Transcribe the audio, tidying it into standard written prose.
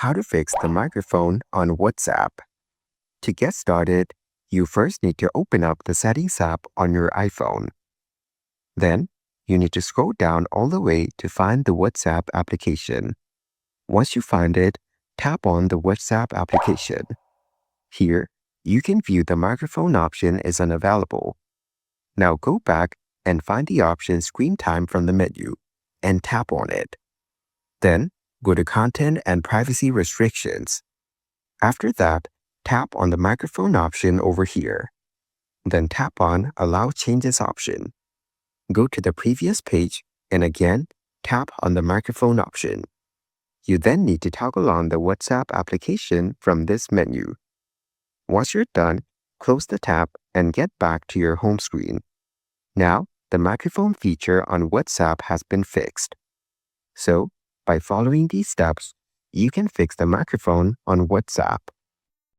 How to fix the microphone on WhatsApp. To get started, you first need to open up the Settings app on your iPhone. Then, you need to scroll down all the way to find the WhatsApp application. Once you find it, tap on the WhatsApp application. Here, you can view the microphone option is unavailable. Now go back and find the option Screen Time from the menu and tap on it. Then, go to Content and Privacy Restrictions. After that, tap on the microphone option over here. Then tap on Allow Changes option. Go to the previous page and again, tap on the microphone option. You then need to toggle on the WhatsApp application from this menu. Once you're done, close the tab and get back to your home screen. Now, the microphone feature on WhatsApp has been fixed. So, by following these steps, you can fix the microphone on WhatsApp.